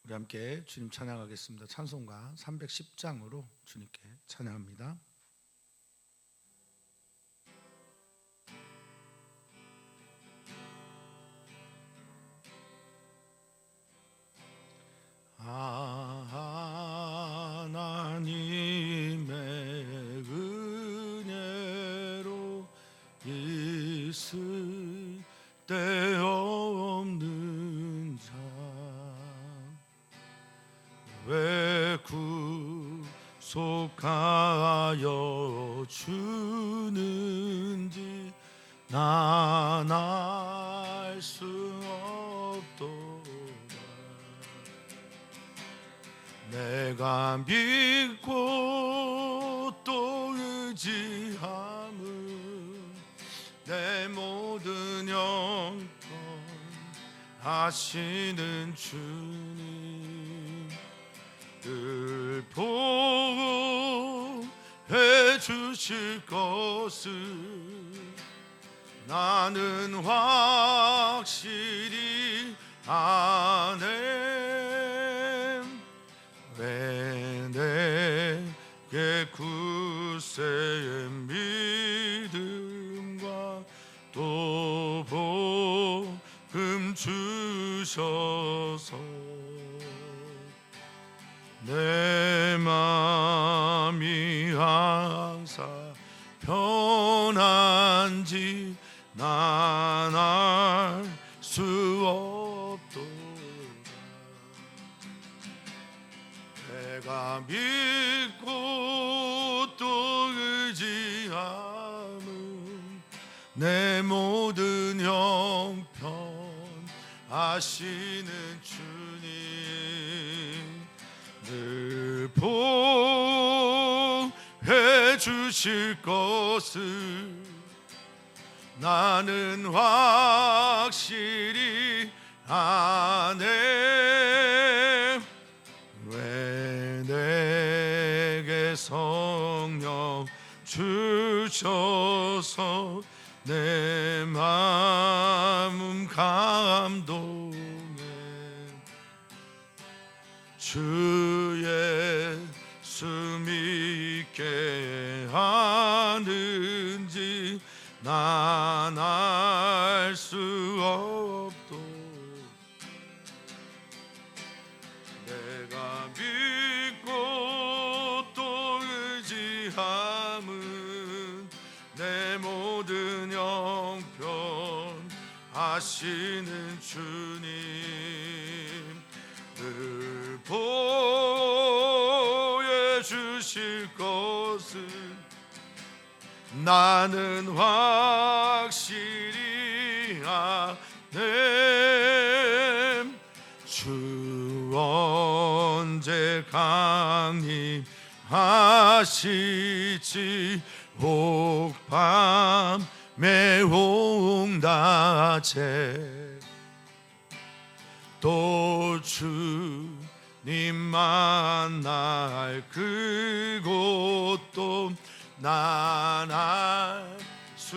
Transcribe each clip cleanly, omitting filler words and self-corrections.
우리 함께 주님 찬양하겠습니다. 찬송가 310장으로 주님께 찬양합니다. 하나님의 은혜로 있을 때 없는 자 왜 구속하여 주는지 난 알 수 없도다. 내가 믿고 또 의지함은 내 모든 형편 하시는 주님 늘 보호해 주실 것을 나는 확실히 아네. 왜 내게 굳세의 믿음과 또 복음 주셔서 내 맘이 항상 편한지 난 알 수 없도다. 내가 믿고 또 의지함은 내 모든 형편 아시는 주님 늘 보호해 주실 것을 나는 확실히 아네. 왜 내게 성령 주셔서 내 마음 감동해 주 예수 믿게 하는지 난 알 수 없도. 내가 믿고 또 의지함은 내 모든 형편 아시는 주님 늘 보호해 주실 것을 나는 확실히 아네. 주 언제 강림하실지 혹밤에 홍다제 또 주님 만날 그곳도 난 알 수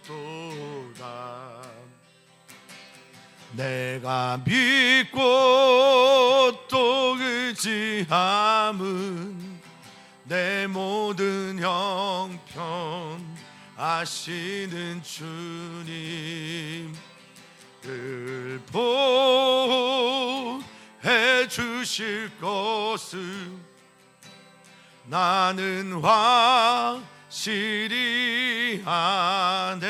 없도다. 내가 믿고 또 의지함은 내 모든 형편 아시는 주님 늘 보호해 주실 것을 나는 확실히 아네.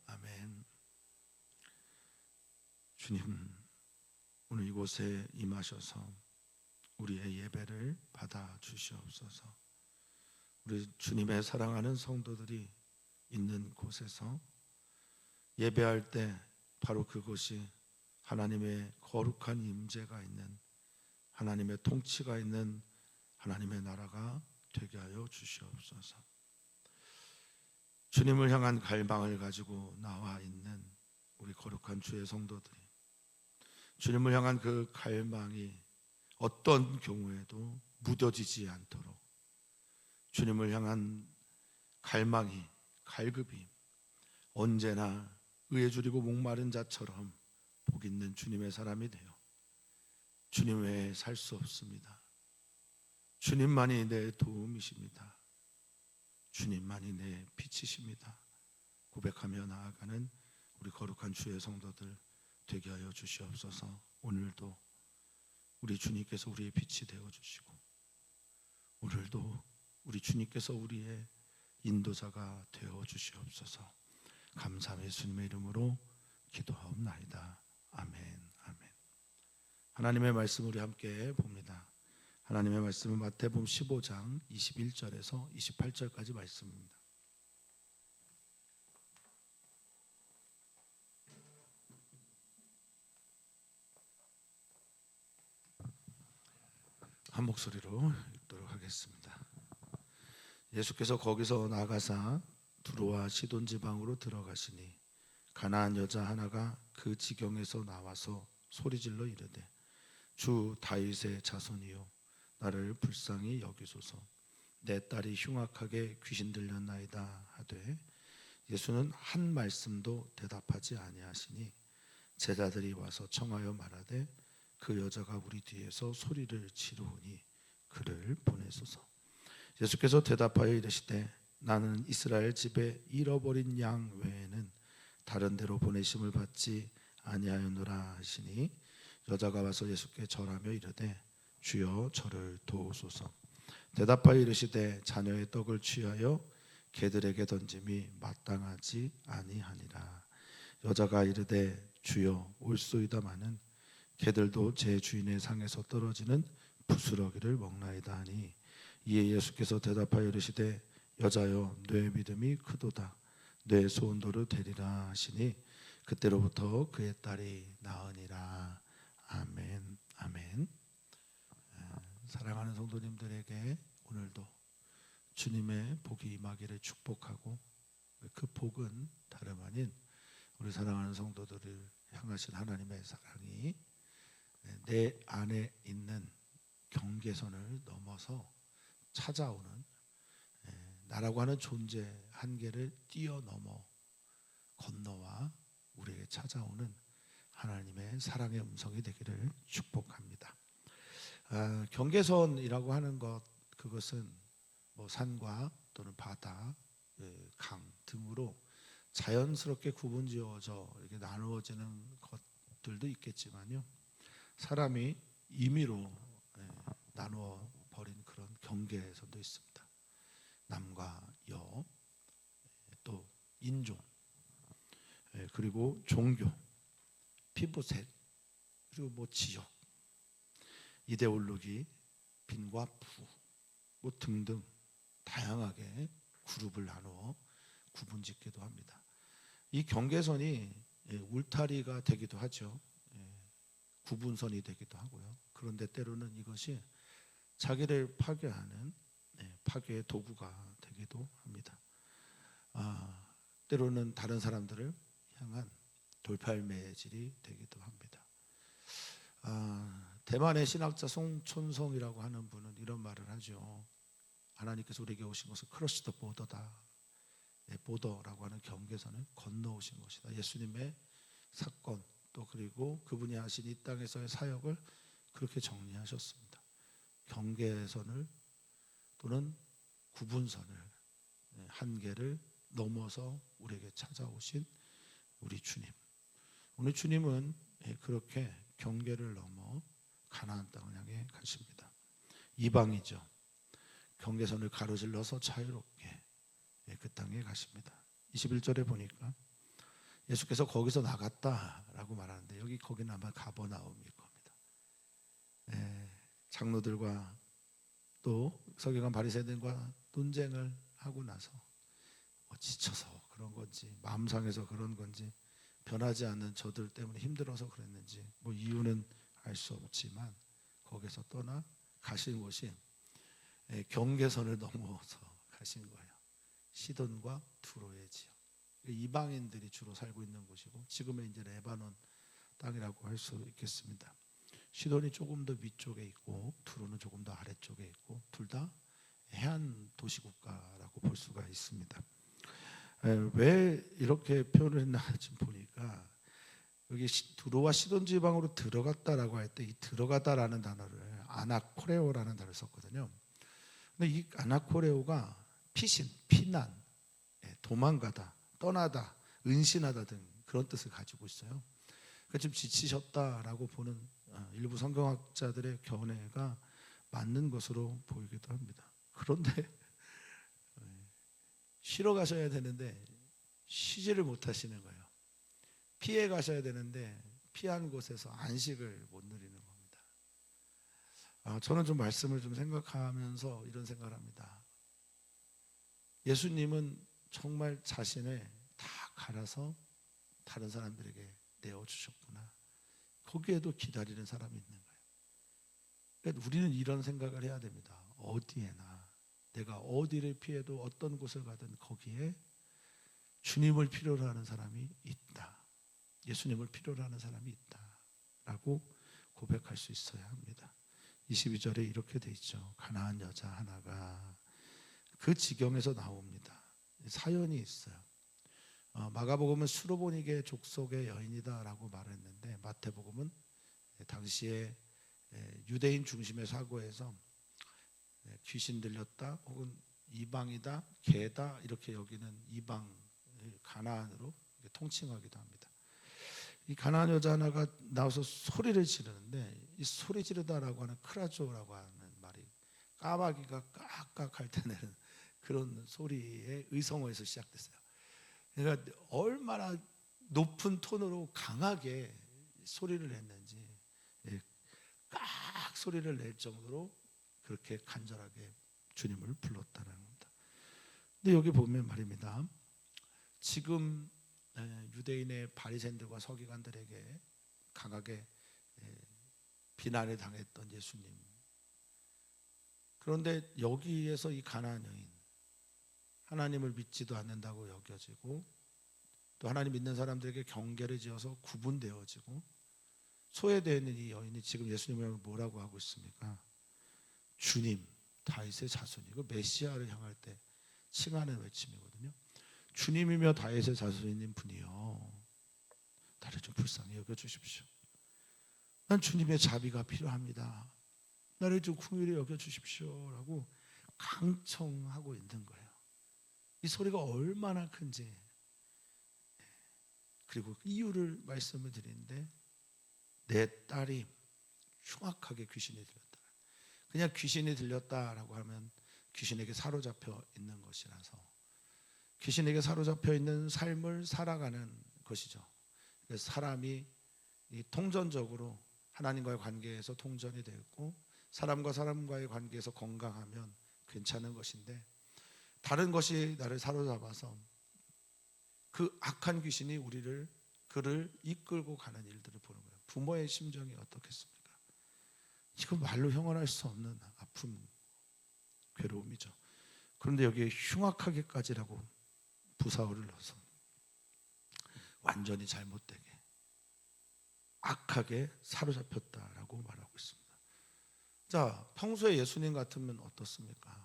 아멘. 주님, 오늘 이곳에 임하셔서 우리의 예배를 받아 주시옵소서. 우리 주님의 사랑하는 성도들이 있는 곳에서 예배할 때 바로 그곳이 하나님의 거룩한 임재가 있는, 하나님의 통치가 있는 하나님의 나라가 되게 하여 주시옵소서. 주님을 향한 갈망을 가지고 나와 있는 우리 거룩한 주의 성도들이 주님을 향한 그 갈망이 어떤 경우에도 무뎌지지 않도록 주님을 향한 갈망이, 갈급이 언제나 의에 줄이고 목마른 자처럼 복 있는 주님의 사람이 되어 주님 외에 살 수 없습니다. 주님만이 내 도움이십니다. 주님만이 내 빛이십니다. 고백하며 나아가는 우리 거룩한 주의 성도들 되게 하여 주시옵소서. 오늘도 우리 주님께서 우리의 빛이 되어 주시고, 오늘도 우리 주님께서 우리의 인도자가 되어 주시옵소서. 감사의 예수님의 이름으로 기도하옵나이다. 아멘. 아멘. 하나님의 말씀 우리 함께 봅니다. 하나님의 말씀은 마태복음 15장 21절에서 28절까지 말씀입니다. 한 목소리로 읽도록 하겠습니다. 예수께서 거기서 나가사 두로와 시돈 지방으로 들어가시니 가나안 여자 하나가 그 지경에서 나와서 소리질러 이르되 주 다윗의 자손이요 나를 불쌍히 여기소서. 내 딸이 흉악하게 귀신 들렸나이다 하되 예수는 한 말씀도 대답하지 아니하시니 제자들이 와서 청하여 말하되 그 여자가 우리 뒤에서 소리를 지르오니 그를 보내소서. 예수께서 대답하여 이르시되 나는 이스라엘 집에 잃어버린 양 외에는 다른 데로 보내심을 받지 아니하였노라 하시니 여자가 와서 예수께 절하며 이르되 주여 저를 도우소서. 대답하여 이르시되 자녀의 떡을 취하여 개들에게 던짐이 마땅하지 아니하니라. 여자가 이르되 주여 올소이다마는 개들도 제 주인의 상에서 떨어지는 부스러기를 먹나이다 하니 이에 예수께서 대답하여 이르시되 여자여 내 믿음이 크도다. 내 소원대로 되리라 하시니 그때로부터 그의 딸이 나으니라. 아멘. 아멘. 사랑하는 성도님들에게 오늘도 주님의 복이 임하기를 축복하고, 그 복은 다름 아닌 우리 사랑하는 성도들을 향하신 하나님의 사랑이 내 안에 있는 경계선을 넘어서 찾아오는, 나라고 하는 존재 한계를 뛰어넘어 건너와 우리에게 찾아오는 하나님의 사랑의 음성이 되기를 축복합니다. 경계선이라고 하는 것, 그것은 뭐 산과 또는 바다, 강 등으로 자연스럽게 구분지어져 이렇게 나누어지는 것들도 있겠지만요, 사람이 임의로 나누어 버린 그런 경계선도 있습니다. 남과 여, 또 인종, 그리고 종교, 피부색, 그리고 뭐 지역, 이데올로기, 빈과 부, 뭐 등등 다양하게 그룹을 나누어 구분짓기도 합니다. 이 경계선이 울타리가 되기도 하죠. 구분선이 되기도 하고요. 그런데 때로는 이것이 자기를 파괴하는 파괴의 도구가 되기도 합니다. 때로는 다른 사람들을 향한 돌팔매질이 되기도 합니다. 대만의 신학자 송촌성이라고 하는 분은 이런 말을 하죠. 하나님께서 우리에게 오신 것은 크로스 더 보더다. 보더라고 하는 경계선을 건너오신 것이다. 예수님의 사건, 또 그리고 그분이 하신 이 땅에서의 사역을 그렇게 정리하셨습니다. 경계선을 또는 구분선을, 한계를 넘어서 우리에게 찾아오신 우리 주님. 우리 주님은 그렇게 경계를 넘어 가나안 땅을 향해 가십니다. 이방이죠. 경계선을 가로질러서 자유롭게 그 땅에 가십니다. 21절에 보니까 예수께서 거기서 나갔다라고 말하는데, 거기는 아마 가버나움일 겁니다. 장로들과 또 서기관 바리새인들과 논쟁을 하고 나서 지쳐서 그런 건지, 마음 상해서 그런 건지, 변하지 않는 저들 때문에 힘들어서 그랬는지, 뭐 이유는 알 수 없지만 거기서 떠나 가신 곳이 경계선을 넘어서 가신 거예요. 시돈과 두로의 지역, 이방인들이 주로 살고 있는 곳이고, 지금의 이제 레바논 땅이라고 할 수 있겠습니다. 시돈이 조금 더 위쪽에 있고 두로는 조금 더 아래쪽에 있고, 둘 다 해안 도시국가라고 볼 수가 있습니다. 왜 이렇게 표현을 했나 지금 보니까 여기 두로와 시돈 지방으로 들어갔다라고 할 때 이 들어가다라는 단어를 아나코레오라는 단어를 썼거든요. 근데 이 아나코레오가 피신, 피난, 도망가다, 떠나다, 은신하다 등 그런 뜻을 가지고 있어요. 그러니까 좀 지치셨다라고 보는 일부 성경학자들의 견해가 맞는 것으로 보이기도 합니다. 그런데 쉬러 가셔야 되는데 쉬지를 못하시는 거예요. 피해 가셔야 되는데 피한 곳에서 안식을 못 누리는 겁니다. 저는 좀 말씀을 좀 생각하면서 이런 생각을 합니다. 예수님은 정말 자신을 다 갈아서 다른 사람들에게 내어주셨구나. 거기에도 기다리는 사람이 있는 거예요. 그러니까 우리는 이런 생각을 해야 됩니다. 어디에나 내가 어디를 피해도 어떤 곳을 가든 거기에 주님을 필요로 하는 사람이 있다. 예수님을 필요로 하는 사람이 있다라고 고백할 수 있어야 합니다. 22절에 이렇게 돼 있죠. 가나안 여자 하나가 그 지경에서 나옵니다. 사연이 있어요. 마가복음은 수로보니게 족속의 여인이다라고 말했는데 마태복음은 당시에 유대인 중심의 사고에서 귀신 들렸다 혹은 이방이다, 개다 이렇게 여기는 이방 가나안으로 통칭하기도 합니다. 이 가나안 여자 하나가 나와서 소리를 지르는데 이 소리 지르다라고 하는 크라조라고 하는 말이 까마귀가 깍깍 할 때 내는 그런 소리의 의성어에서 시작됐어요. 그러니까 얼마나 높은 톤으로 강하게 소리를 냈는지 깍 소리를 낼 정도로 그렇게 간절하게 주님을 불렀다는 겁니다. 근데 여기 보면 말입니다. 지금 유대인의 바리새인들과 서기관들에게 강하게 비난을 당했던 예수님. 그런데 여기에서 이 가나안 여인 하나님을 믿지도 않는다고 여겨지고 또 하나님 믿는 사람들에게 경계를 지어서 구분되어지고 소외되어 있는 이 여인이 지금 예수님을 뭐라고 하고 있습니까? 주님, 다윗의 자손이 그 메시아를 향할 때 칭하는 외침이거든요. 주님이며 다윗의 자손인 분이요, 나를 좀 불쌍히 여겨주십시오. 난 주님의 자비가 필요합니다. 나를 좀 긍휼히 여겨주십시오 라고 강청하고 있는 거예요. 이 소리가 얼마나 큰지. 그리고 이유를 말씀을 드리는데 내 딸이 흉악하게 귀신이 들렸다. 그냥 귀신이 들렸다라고 하면 귀신에게 사로잡혀 있는 것이라서 귀신에게 사로잡혀 있는 삶을 살아가는 것이죠. 그래서 사람이 통전적으로 하나님과의 관계에서 통전이 되고 사람과 사람과의 관계에서 건강하면 괜찮은 것인데 다른 것이 나를 사로잡아서 그 악한 귀신이 그를 이끌고 가는 일들을 보는 거예요. 부모의 심정이 어떻겠습니까? 이거 말로 형언할 수 없는 아픔, 괴로움이죠. 그런데 여기에 흉악하게까지라고 부사어를 넣어서 완전히 잘못되게 악하게 사로잡혔다라고 말하고 있습니다. 자, 평소에 예수님 같으면 어떻습니까?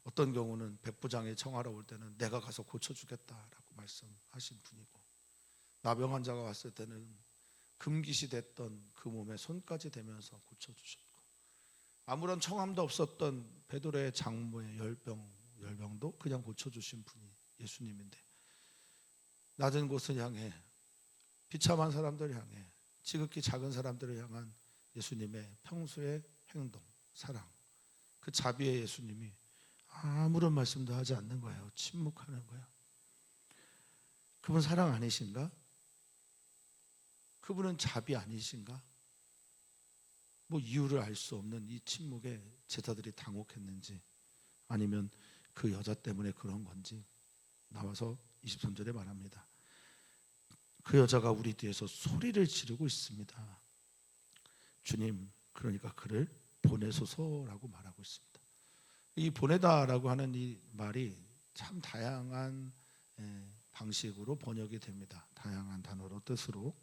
어떤 경우는 백부장이 청하러 올 때는 내가 가서 고쳐주겠다라고 말씀하신 분이고 나병 환자가 왔을 때는 금기시 됐던 그 몸에 손까지 대면서 고쳐주셨고 아무런 청함도 없었던 베드로의 장모의 열병도 그냥 고쳐주신 분이 예수님인데 낮은 곳을 향해 비참한 사람들을 향해 지극히 작은 사람들을 향한 예수님의 평소의 행동, 사랑, 그 자비의 예수님이 아무런 말씀도 하지 않는 거예요. 침묵하는 거예요. 그분 사랑 아니신가? 그분은 자비 아니신가? 뭐 이유를 알 수 없는 이 침묵에 제자들이 당혹했는지 아니면 그 여자 때문에 그런 건지 나와서 23절에 말합니다. 그 여자가 우리 뒤에서 소리를 지르고 있습니다. 주님, 그러니까 그를 보내소서라고 말하고 있습니다. 이 보내다라고 하는 이 말이 참 다양한 방식으로 번역이 됩니다. 다양한 단어로 뜻으로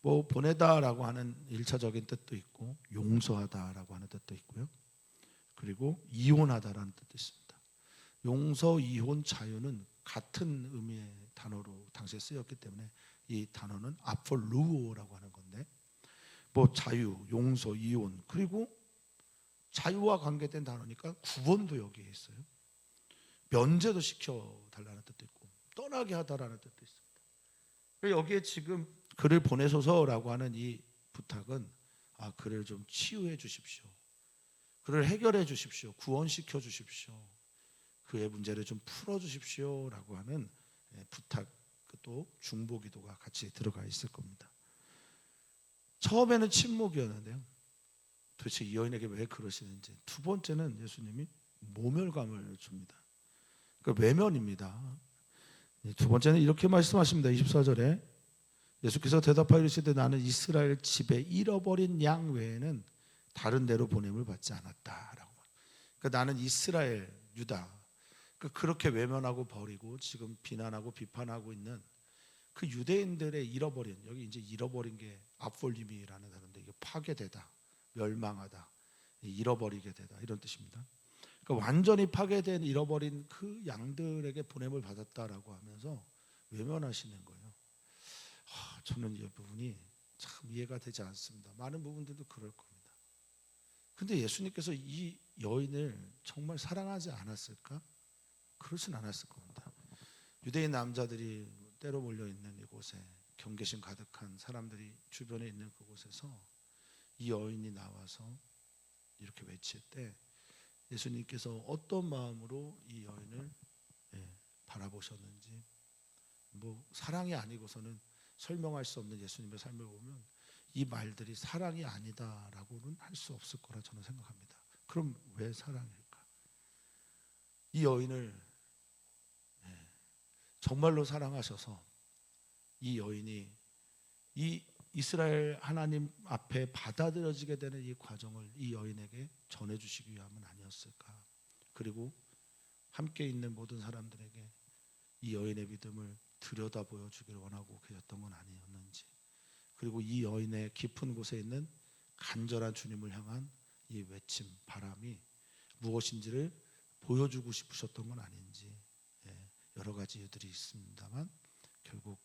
뭐 보내다라고 하는 1차적인 뜻도 있고 용서하다라고 하는 뜻도 있고요. 그리고 이혼하다라는 뜻도 있습니다. 용서, 이혼, 자유는 같은 의미의 단어로 당시에 쓰였기 때문에 이 단어는 아폴루오라고 하는 건데, 뭐 자유, 용서, 이혼, 그리고 자유와 관계된 단어니까 구원도 여기에 있어요. 면제도 시켜달라는 뜻도 있고 떠나게 하다라는 뜻도 있습니다. 여기에 지금 그를 보내소서라고 하는 이 부탁은 그를 좀 치유해 주십시오, 그를 해결해 주십시오, 구원시켜 주십시오, 그의 문제를 좀 풀어 주십시오라고 하는 부탁도 중보기도가 같이 들어가 있을 겁니다. 처음에는 침묵이었는데요, 도대체 이 여인에게 왜 그러시는지. 두 번째는 예수님이 모멸감을 줍니다. 그러니까 외면입니다. 두 번째는 이렇게 말씀하십니다. 24절에 예수께서 대답하여 이르시되 나는 이스라엘 집에 잃어버린 양 외에는 다른 데로 보냄을 받지 않았다라고. 그러니까 나는 이스라엘, 유다, 그렇게 외면하고 버리고 지금 비난하고 비판하고 있는 그 유대인들의 잃어버린, 여기 이제 잃어버린 게 아폴리미라는 단어인데, 이게 파괴되다, 멸망하다, 잃어버리게 되다 이런 뜻입니다. 그러니까 완전히 파괴된, 잃어버린 그 양들에게 보냄을 받았다라고 하면서 외면하시는 거예요. 저는 이 부분이 참 이해가 되지 않습니다. 많은 부분들도 그럴 겁니다. 근데 예수님께서 이 여인을 정말 사랑하지 않았을까? 그렇진 않았을 겁니다. 유대인 남자들이 때로 몰려있는 이곳에, 경계심 가득한 사람들이 주변에 있는 그곳에서 이 여인이 나와서 이렇게 외칠 때 예수님께서 어떤 마음으로 이 여인을 바라보셨는지, 뭐 사랑이 아니고서는 설명할 수 없는 예수님의 삶을 보면 이 말들이 사랑이 아니다라고는 할 수 없을 거라 저는 생각합니다. 그럼 왜 사랑일까? 이 여인을 정말로 사랑하셔서 이 여인이 이 이스라엘 하나님 앞에 받아들여지게 되는 이 과정을 이 여인에게 전해주시기 위함은 아니었을까? 그리고 함께 있는 모든 사람들에게 이 여인의 믿음을 들여다 보여주기를 원하고 계셨던 건 아니었는지, 그리고 이 여인의 깊은 곳에 있는 간절한 주님을 향한 이 외침, 바람이 무엇인지를 보여주고 싶으셨던 건 아닌지, 여러 가지 이유들이 있습니다만 결국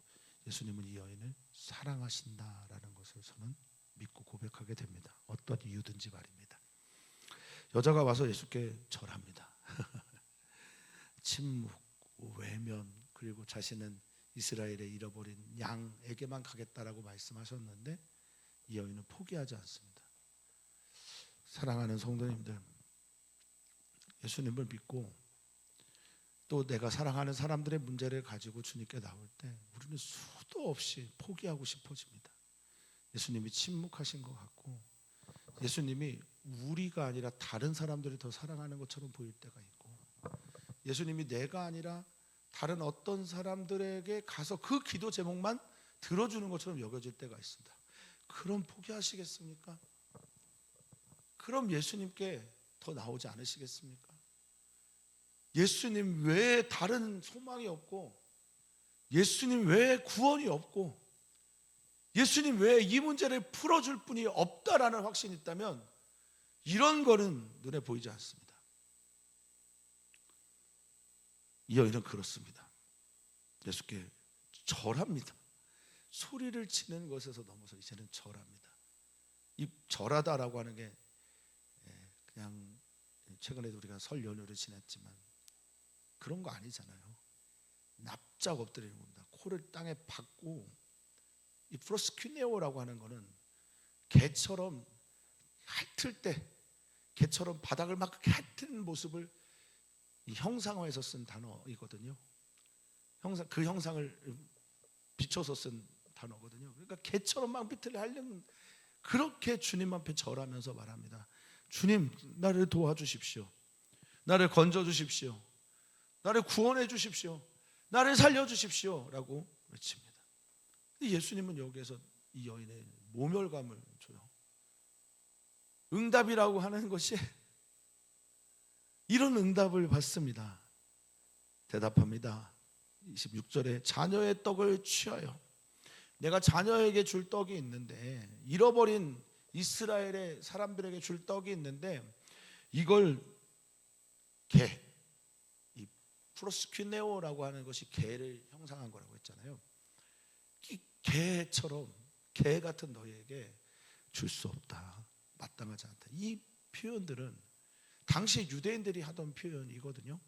예수님은 이 여인을 사랑하신다라는 것을 저는 믿고 고백하게 됩니다. 어떤 이유든지 말입니다. 여자가 와서 예수께 절합니다. 침묵, 외면, 그리고 자신은 이스라엘에 잃어버린 양에게만 가겠다라고 말씀하셨는데 이 여인은 포기하지 않습니다. 사랑하는 성도님들, 예수님을 믿고 또 내가 사랑하는 사람들의 문제를 가지고 주님께 나올 때 우리는 수도 없이 포기하고 싶어집니다. 예수님이 침묵하신 것 같고, 예수님이 우리가 아니라 다른 사람들이 더 사랑하는 것처럼 보일 때가 있고, 예수님이 내가 아니라 다른 어떤 사람들에게 가서 그 기도 제목만 들어주는 것처럼 여겨질 때가 있습니다. 그럼 포기하시겠습니까? 그럼 예수님께 더 나오지 않으시겠습니까? 예수님 외에 다른 소망이 없고, 예수님 외에 구원이 없고, 예수님 외에 이 문제를 풀어줄 분이 없다라는 확신이 있다면 이런 거는 눈에 보이지 않습니다. 이 여인은 그렇습니다. 예수께 절합니다. 소리를 치는 것에서 넘어서 이제는 절합니다. 이 절하다라고 하는 게 그냥 최근에도 우리가 설 연휴를 지냈지만 그런 거 아니잖아요. 납작 엎드리는 겁니다. 코를 땅에 박고, 이 프로스큐네오라고 하는 거는 개처럼 핥을 때, 개처럼 바닥을 막 핥는 모습을 이 형상화해서 쓴 단어이거든요. 그 형상을 비춰서 쓴 단어거든요. 그러니까 개처럼 막 밑을 핥는, 그렇게 주님 앞에 절하면서 말합니다. 주님, 나를 도와주십시오. 나를 건져주십시오. 나를 구원해 주십시오. 나를 살려주십시오 라고 외칩니다. 예수님은 여기에서 이 여인의 모멸감을 줘요. 응답이라고 하는 것이 이런 응답을 받습니다. 대답합니다. 26절에 자녀의 떡을 취하여, 내가 자녀에게 줄 떡이 있는데, 잃어버린 이스라엘의 사람들에게 줄 떡이 있는데 이걸 프로스큐네오라고 하는 것이 개를 형상한 거라고 했잖아요. 이 개처럼 개 같은 너희에게 줄 수 없다, 마땅하지 않다. 이 표현들은 당시 유대인들이 하던 표현이거든요.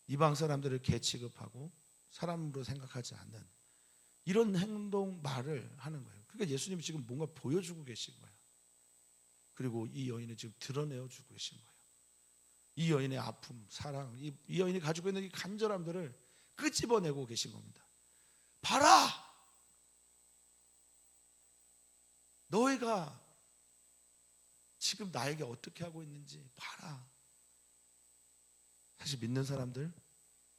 이방 사람들을 개 취급하고 사람으로 생각하지 않는 이런 행동 말을 하는 거예요. 그러니까 예수님이 지금 뭔가 보여주고 계신 거예요. 그리고 이 여인을 지금 드러내어 주고 계신 거예요. 이 여인의 아픔, 사랑, 이 여인이 가지고 있는 이 간절함들을 끄집어내고 계신 겁니다. 봐라! 너희가 지금 나에게 어떻게 하고 있는지 봐라. 사실 믿는 사람들,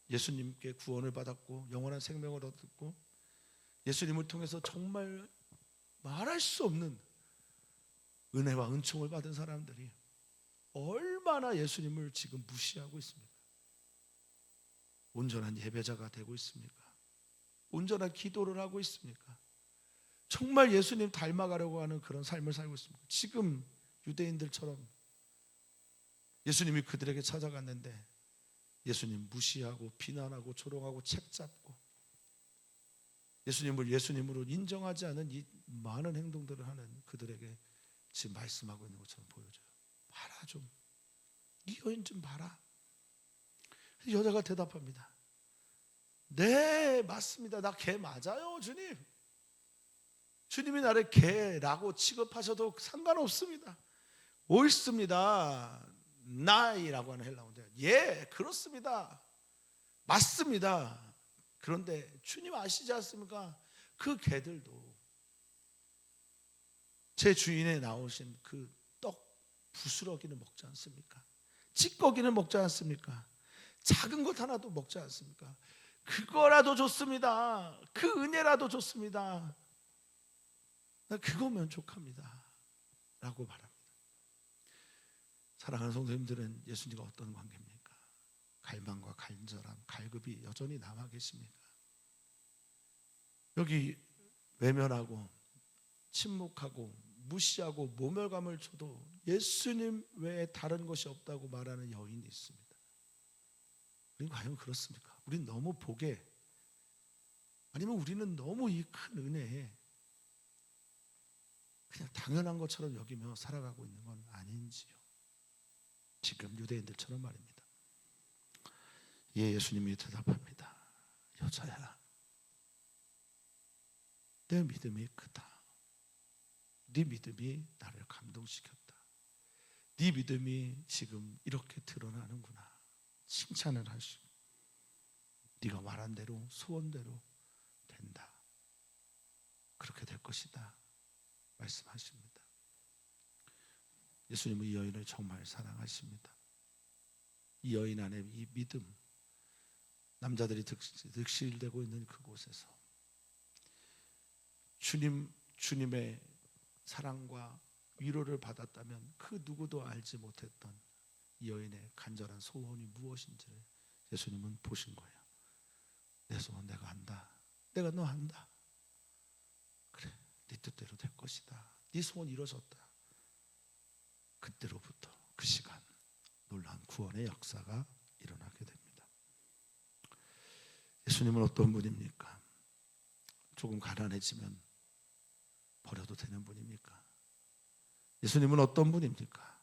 예수님께 구원을 받았고 영원한 생명을 얻었고 예수님을 통해서 정말 말할 수 없는 은혜와 은총을 받은 사람들이 얼마나 예수님을 지금 무시하고 있습니까? 온전한 예배자가 되고 있습니까? 온전한 기도를 하고 있습니까? 정말 예수님 닮아가려고 하는 그런 삶을 살고 있습니까? 지금 유대인들처럼 예수님이 그들에게 찾아갔는데 예수님 무시하고 비난하고 조롱하고 책잡고 예수님을 예수님으로 인정하지 않은 이 많은 행동들을 하는 그들에게 지금 말씀하고 있는 것처럼 보여져요. 봐라 좀, 이 여인 좀 봐라. 여자가 대답합니다. 네, 맞습니다. 나 개 맞아요, 주님. 주님이 나를 개라고 취급하셔도 상관없습니다. 옳습니다. 나이라고 하는 헬라어인데, 예, 그렇습니다. 맞습니다. 그런데 주님 아시지 않습니까? 그 개들도 제 주인에 나오신 그 떡 부스러기는 먹지 않습니까? 찌꺼기는 먹지 않습니까? 작은 것 하나도 먹지 않습니까? 그거라도 좋습니다. 그 은혜라도 좋습니다. 나 그거 만족합니다 라고 말합니다. 사랑하는 성도님들은 예수님과 어떤 관계입니까? 갈망과 간절함, 갈급이 여전히 남아 계십니까? 여기 외면하고 침묵하고 무시하고 모멸감을 줘도 예수님 외에 다른 것이 없다고 말하는 여인이 있습니다. 우리는 과연 그렇습니까? 우리는 너무 복에, 아니면 우리는 너무 이 큰 은혜에 그냥 당연한 것처럼 여기며 살아가고 있는 건 아닌지요? 지금 유대인들처럼 말입니다. 예, 예수님이 대답합니다. 여자야, 내 믿음이 크다. 네 믿음이 나를 감동시켰다. 네 믿음이 지금 이렇게 드러나는구나. 칭찬을 하시고 네가 말한 대로 소원대로 된다. 그렇게 될 것이다 말씀하십니다. 예수님은 이 여인을 정말 사랑하십니다. 이 여인 안에 이 믿음, 남자들이 득실되고 있는 그곳에서 주님의 사랑과 위로를 받았다면 그 누구도 알지 못했던 이 여인의 간절한 소원이 무엇인지를 예수님은 보신 거예요. 내 소원 내가 안다. 내가 너 안다. 그래, 네 뜻대로 될 것이다. 네 소원 이루어졌다. 그때로부터 그 시간 놀라운 구원의 역사가 일어나게 됩니다. 예수님은 어떤 분입니까? 조금 가난해지면 버려도 되는 분입니까? 예수님은 어떤 분입니까?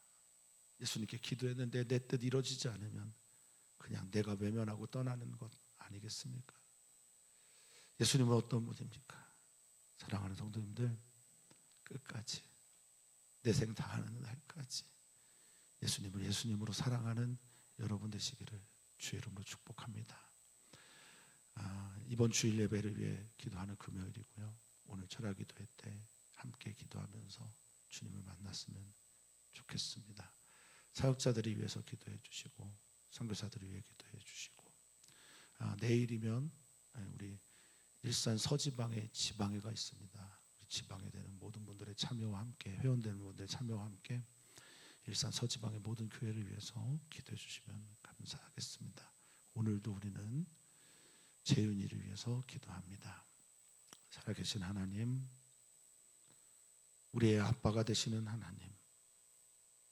예수님께 기도했는데 내 뜻 이루어지지 않으면 그냥 내가 외면하고 떠나는 것 아니겠습니까? 예수님은 어떤 분입니까? 사랑하는 성도님들, 끝까지 내생 다하는 날까지 예수님을 예수님으로 사랑하는 여러분 되시기를 주의 이름으로 축복합니다. 이번 주일 예배를 위해 기도하는 금요일이고요. 오늘 철야기도회 때 함께 기도하면서 주님을 만났으면 좋겠습니다. 사역자들이 위해서 기도해 주시고 선교사들을 위해 기도해 주시고 내일이면 우리 일산 서지방에 지방회가 있습니다. 지방에 되는 모든 분들의 참여와 함께, 회원되는 분들의 참여와 함께 일산 서지방의 모든 교회를 위해서 기도해 주시면 감사하겠습니다. 오늘도 우리는 재윤이를 위해서 기도합니다. 살아계신 하나님, 우리의 아빠가 되시는 하나님,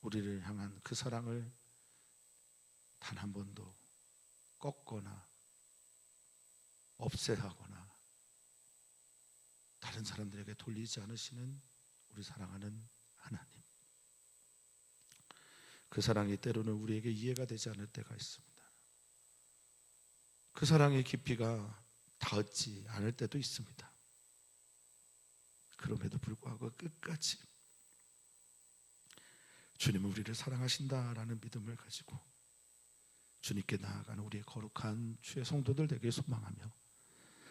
우리를 향한 그 사랑을 단 한 번도 꺾거나 없애하거나 다른 사람들에게 돌리지 않으시는 우리 사랑하는 하나님, 그 사랑이 때로는 우리에게 이해가 되지 않을 때가 있습니다. 그 사랑의 깊이가 닿지 않을 때도 있습니다. 그럼에도 불구하고 끝까지 주님은 우리를 사랑하신다라는 믿음을 가지고 주님께 나아가는 우리의 거룩한 주의 성도들 되길 소망하며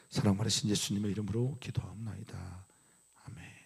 사랑 많으신 예수님의 이름으로 기도하옵나이다. 아멘.